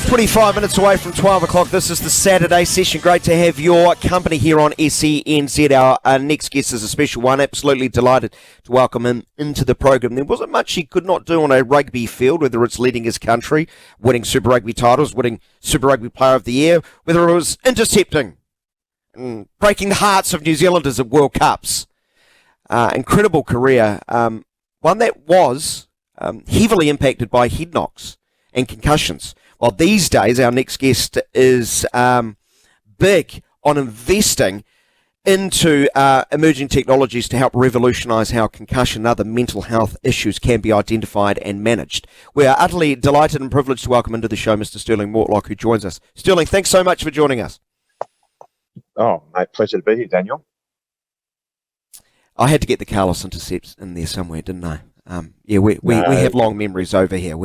25 minutes away from 12 o'clock. This is the Saturday session. Great to have your company here on SENZ. Our next guest is a special one. Absolutely delighted to welcome him into the program. There wasn't much he could not do on a rugby field, whether it's leading his country, winning Super Rugby titles, winning Super Rugby Player of the Year, whether it was intercepting and breaking the hearts of New Zealanders at World Cups. Incredible career. One that was heavily impacted by head knocks and concussions. Well, these days, our next guest is big on investing into emerging technologies to help revolutionise how concussion and other mental health issues can be identified and managed. We are utterly delighted and privileged to welcome into the show Mr. Stirling Mortlock, who joins us. Stirling, thanks so much for joining us. Oh, mate, pleasure to be here, Daniel. I had to get the Carlos intercepts in there somewhere, didn't I? We have long memories over here.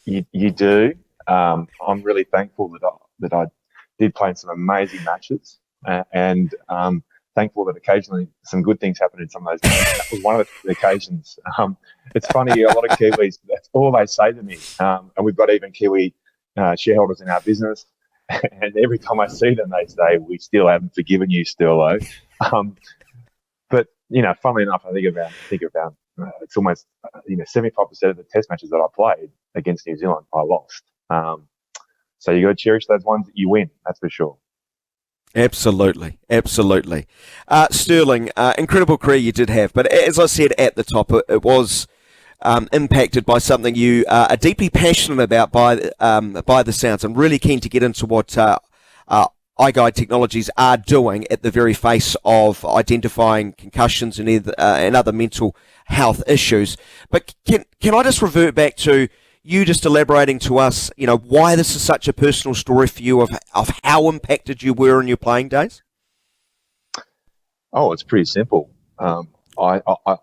You do. I'm really thankful that I did play in some amazing matches, and thankful that occasionally some good things happened in some of those games. That was one of the occasions. It's funny, a lot of Kiwis, that's all they say to me. And we've got even Kiwi shareholders in our business, and every time I see them, they say, "We still haven't forgiven you, Stirlo." But funnily enough, I think about it's almost 75% of the Test matches that I played against New Zealand, I lost. So you got to cherish those ones that you win. That's for sure. Absolutely. Stirling, incredible career you did have, but as I said at the top, it was impacted by something you are deeply passionate about by the sounds. I'm really keen to get into what EyeGuide Technologies are doing at the very face of identifying concussions and other mental health issues. But can I just revert back to you just elaborating to us, why this is such a personal story for you of how impacted you were in your playing days? Oh, it's pretty simple. I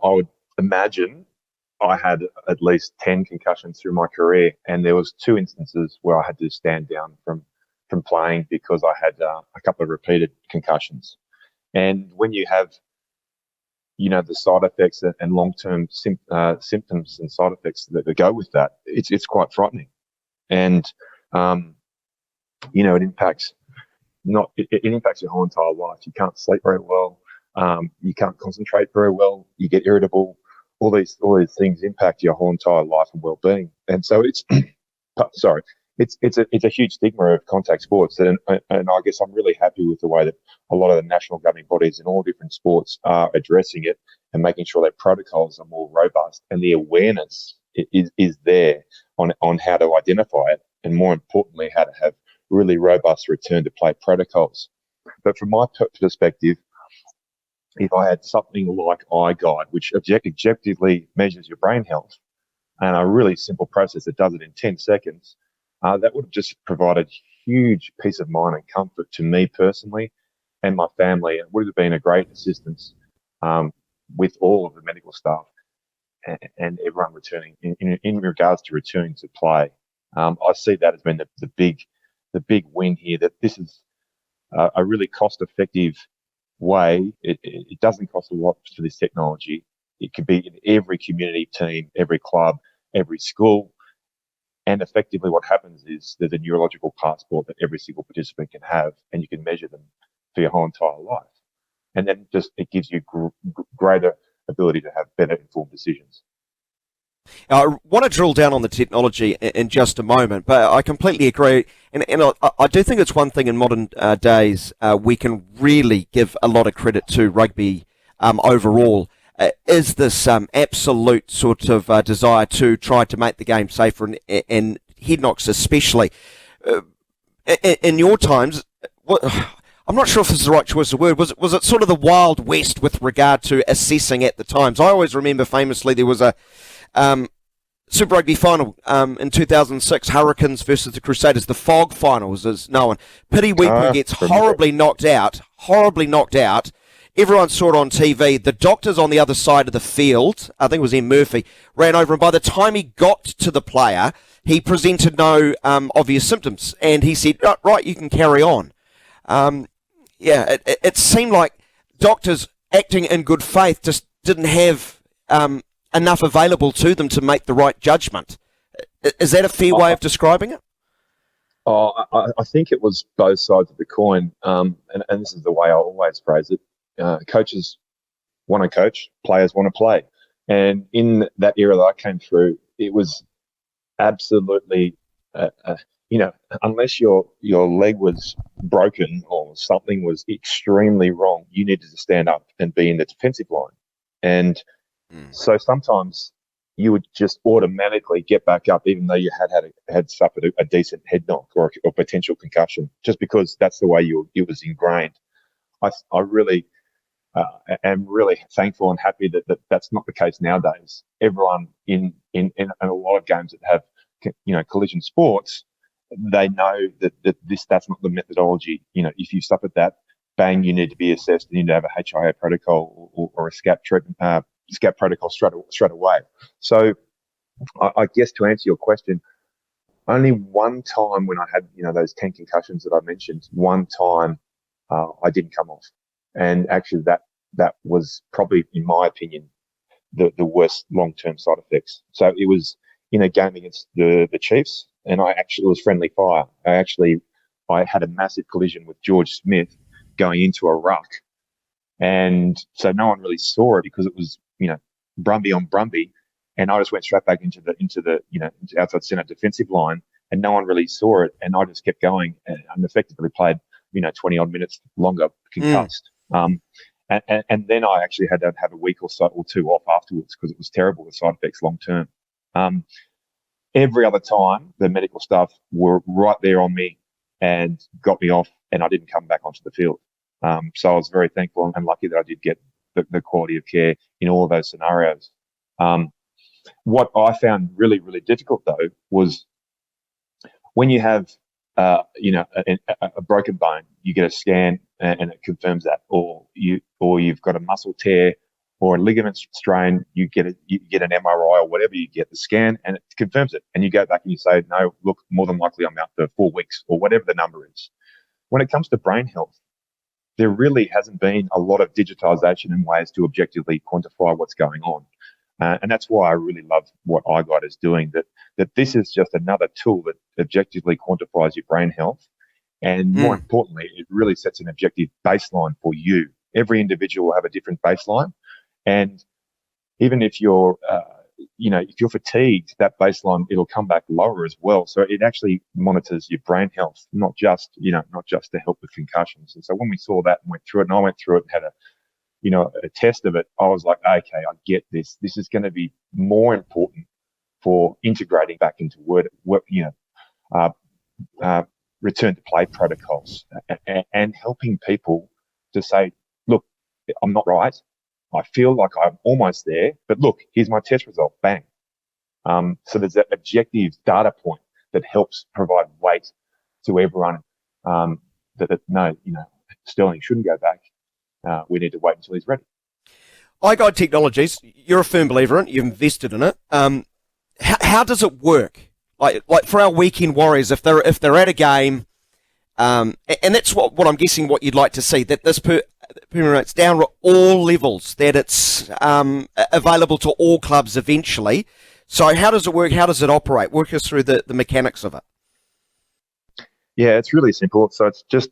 would imagine I had at least 10 concussions through my career, and there was 2 instances where I had to stand down from playing because I had a couple of repeated concussions. And when you have, the side effects and long-term symptoms and side effects that go with that, it's quite frightening. And, it impacts it impacts your whole entire life. You can't sleep very well. You can't concentrate very well. You get irritable. All these things impact your whole entire life and well-being. And so it's a huge stigma of contact sports, and I guess I'm really happy with the way that a lot of the national governing bodies in all different sports are addressing it and making sure their protocols are more robust and the awareness is there on how to identify it, and more importantly, how to have really robust return to play protocols. But from my perspective, if I had something like EyeGuide, which objectively measures your brain health, and a really simple process that does it in 10 seconds, that would have just provided huge peace of mind and comfort to me personally and my family. It would have been a great assistance with all of the medical staff and everyone returning in regards to returning to play. I see that as being the big win here, that this is a really cost-effective way. It doesn't cost a lot for this technology. It could be in every community team, every club, every school. And effectively what happens is there's a neurological passport that every single participant can have, and you can measure them for your whole entire life. And then it gives you greater ability to have better informed decisions. I want to drill down on the technology in just a moment, but I completely agree. And I do think it's one thing in modern days we can really give a lot of credit to rugby overall. Is this absolute sort of desire to try to make the game safer and head knocks especially. In your times, I'm not sure if this is the right choice of word, was it sort of the Wild West with regard to assessing at the times? I always remember famously there was a Super Rugby final in 2006, Hurricanes versus the Crusaders, the Fog finals as known. Pity Weepu gets horribly knocked out. Everyone saw it on TV. The doctors on the other side of the field, I think it was Ian Murphy, ran over, and by the time he got to the player, he presented no obvious symptoms, and he said, right, you can carry on. It seemed like doctors acting in good faith just didn't have enough available to them to make the right judgment. Is that a fair way of describing it? I think it was both sides of the coin, and this is the way I always phrase it. Coaches want to coach, players want to play. And in that era that I came through, it was absolutely, unless your leg was broken or something was extremely wrong, you needed to stand up and be in the defensive line. And so sometimes you would just automatically get back up, even though you had suffered a decent head knock or potential concussion, just because that's the way it was ingrained. I really am really thankful and happy that that's not the case nowadays. Everyone in a lot of games that have collision sports, they know that that's not the methodology. If you suffered that, bang, you need to be assessed. You need to have a HIA protocol or a SCAP treatment. SCAP protocol straight away. So I guess to answer your question, only one time when I had those 10 concussions that I mentioned, one time I didn't come off, and actually that was probably, in my opinion, the worst long-term side effects. So it was in a game against the Chiefs, and it was friendly fire. I had a massive collision with George Smith going into a ruck, and so no one really saw it because it was Brumby on Brumby, and I just went straight back into the outside centre defensive line, and no one really saw it, and I just kept going and effectively played 20 odd minutes longer concussed. And then I actually had to have a week or two off afterwards because it was terrible, the side effects long term. Every other time, the medical staff were right there on me and got me off, and I didn't come back onto the field. So I was very thankful and lucky that I did get the quality of care in all of those scenarios. What I found really, really difficult, though, was when you have a broken bone, you get a scan and it confirms that, or you've got a muscle tear or a ligament strain, you get an MRI or whatever, you get the scan and it confirms it, and you go back and you say, no, look, more than likely I'm out for 4 weeks or whatever the number is. When it comes to brain health, there really hasn't been a lot of digitization and ways to objectively quantify what's going on. And that's why I really love what EyeGuide is doing, that this is just another tool that objectively quantifies your brain health. And more importantly, it really sets an objective baseline for you. Every individual will have a different baseline. And even if you're fatigued, that baseline, it'll come back lower as well. So it actually monitors your brain health, not just to help with concussions. And so when we saw that and went through it, and I went through it and had a test of it, I was like, okay, I get this. This is going to be more important for integrating back into return to play protocols and helping people to say, look, I'm not right. I feel like I'm almost there, but look, here's my test result, bang. So there's that objective data point that helps provide weight to everyone no, Stirling shouldn't go back. We need to wait until he's ready. EyeGuide Technologies, you're a firm believer in it, you've invested in it. How does it work? Like for our weekend warriors, if they're at a game, and that's what I'm guessing what you'd like to see, that this permeates down at all levels, that it's available to all clubs eventually. So how does it work? How does it operate? Walk us through the mechanics of it. Yeah, it's really simple. So it's just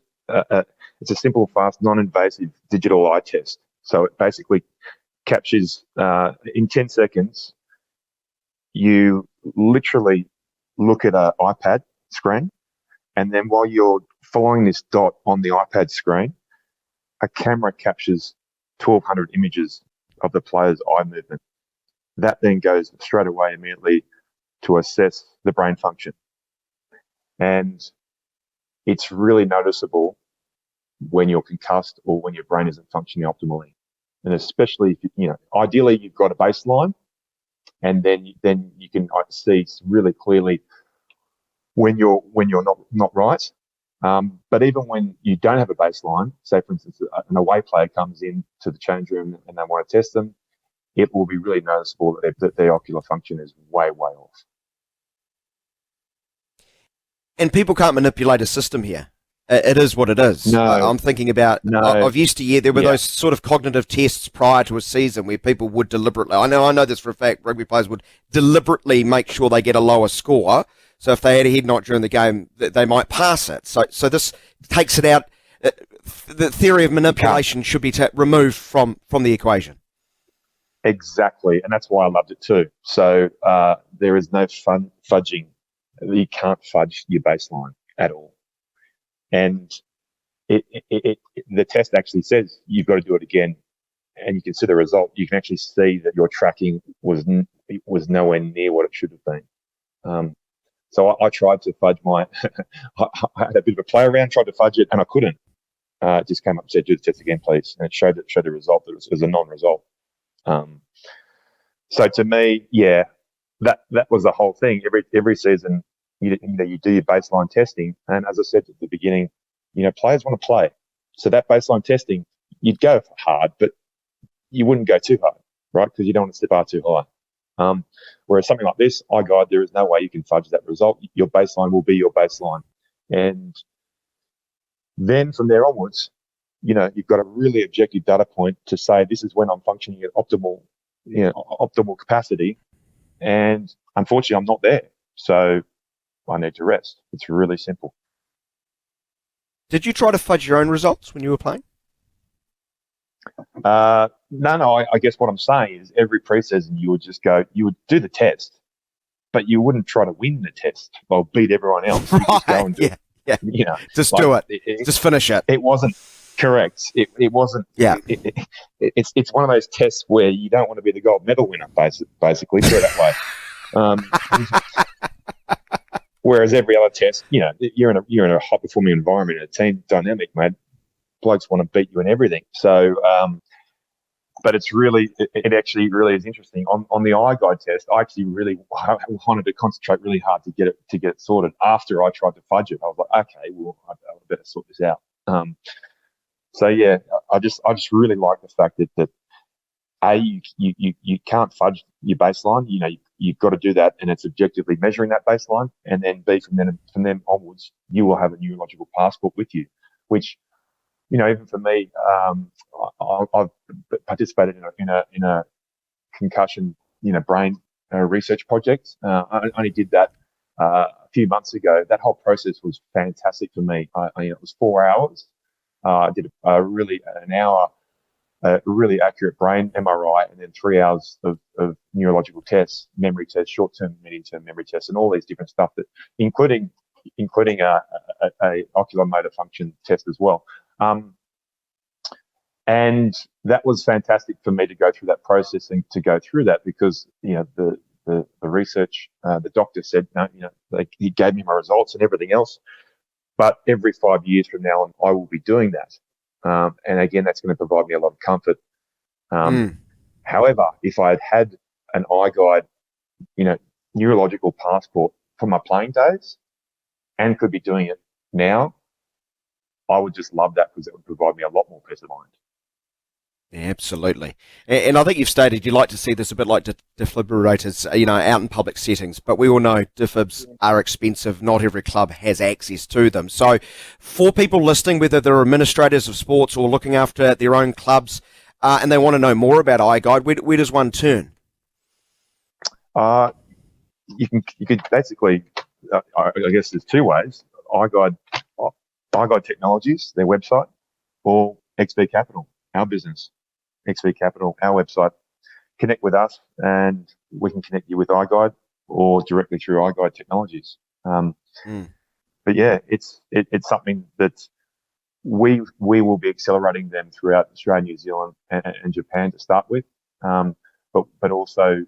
it's a simple, fast, non-invasive digital eye test. So it basically captures in 10 seconds. You literally look at an iPad screen, and then while you're following this dot on the iPad screen, a camera captures 1,200 images of the player's eye movement. That then goes straight away immediately to assess the brain function. And it's really noticeable when you're concussed or when your brain isn't functioning optimally. And especially if ideally you've got a baseline, and then you can see really clearly when you're not right. But even when you don't have a baseline, say for instance an away player comes in to the change room and they want to test them, it will be really noticeable that their ocular function is way, way off. And people can't manipulate a system here. It is what it is. No, I'm thinking about, no, I've used to, there were yeah, those sort of cognitive tests prior to a season where people would deliberately, I know this for a fact, rugby players would deliberately make sure they get a lower score. So if they had a head knock during the game, they might pass it. So this takes it out. The theory of manipulation should be removed from the equation. exactly, and that's why I loved it too. So there is no fudging. You can't fudge your baseline at all, and the test actually says you've got to do it again, and you can see the result. You can actually see that your tracking was nowhere near what it should have been. So I tried to fudge my. I had a bit of a play around, tried to fudge it, and I couldn't. It just came up and said, "Do the test again, please," and it showed the result that it was a non-result. So to me, yeah, that was the whole thing. Every season, you do your baseline testing, and as I said at the beginning, players want to play. So that baseline testing, you'd go hard, but you wouldn't go too hard, right? Because you don't want to set the bar too high. Whereas something like this, EyeGuide, there is no way you can fudge that result. Your baseline will be your baseline. And then from there onwards, you've got a really objective data point to say this is when I'm functioning at optimal capacity. And unfortunately, I'm not there. So I need to rest. It's really simple. Did you try to fudge your own results when you were playing? No. I guess what I'm saying is every preseason you would do the test, but you wouldn't try to win the test or beat everyone else. You just go and do it. Yeah. Just do it. Just finish it. It wasn't correct. It wasn't. Yeah. It's one of those tests where you don't want to be the gold medal winner, basically, put it that way. Whereas every other test, you're in a high performing environment, in a team dynamic, mate. Blokes want to beat you in everything. So, but it actually really is interesting. On the EyeGuide test, I actually really wanted to concentrate really hard to get it sorted. After I tried to fudge it, I was like, okay, well, I better sort this out. So yeah, I just really like the fact that you can't fudge your baseline. You've got to do that, and it's objectively measuring that baseline. And then B, from then onwards, you will have a neurological passport with you, which, even for me, I've participated in a concussion, brain research project. I only did that a few months ago. That whole process was fantastic for me. It was 4 hours. I did an hour, really accurate brain MRI, and then 3 hours of neurological tests, memory tests, short-term, medium-term memory tests, and all these different stuff that, including a ocular motor function test as well. And that was fantastic for me to go through that process and to go through that because, the research, the doctor said, no, he gave me my results and everything else. But every 5 years from now on, I will be doing that. And again, that's going to provide me a lot of comfort. However, if I had an EyeGuide, neurological passport from my playing days and could be doing it now, I would just love that because it would provide me a lot more peace of mind. Yeah, absolutely. And I think you've stated you like to see this a bit like defibrillators, out in public settings. But we all know defibs are expensive. Not every club has access to them. So for people listening, whether they're administrators of sports or looking after their own clubs, and they want to know more about EyeGuide, where does one turn? You could basically, I guess there's two ways. EyeGuide Technologies, their website, or XV Capital, our business. XV Capital, our website. Connect with us, and we can connect you with EyeGuide or directly through EyeGuide Technologies. But yeah, it's something that we will be accelerating them throughout Australia, New Zealand, and Japan to start with. But also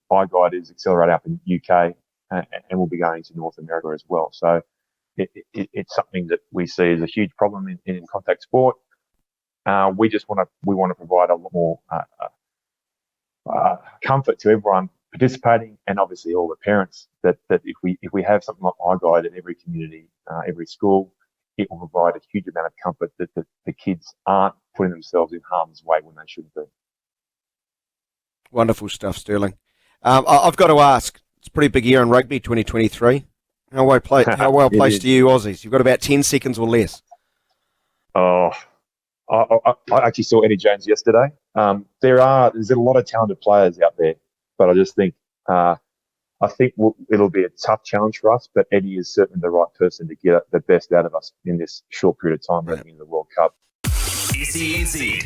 EyeGuide is accelerating up in UK and will be going to North America as well. So it's something that we see as a huge problem in contact sport. We want to provide a lot more comfort to everyone participating, and obviously all the parents that if we have something like EyeGuide in every community, every school, it will provide a huge amount of comfort that the kids aren't putting themselves in harm's way when they shouldn't be. Wonderful stuff, Stirling. I've got to ask, it's a pretty big year in rugby, 2023. How well It placed is. are you Aussies? You've got about 10 seconds or less. Oh, I actually saw Eddie Jones yesterday. There's a lot of talented players out there, but I just think it'll be a tough challenge for us. But Eddie is certainly the right person to get the best out of us in this short period of time Yeah. heading into the World Cup. SENZ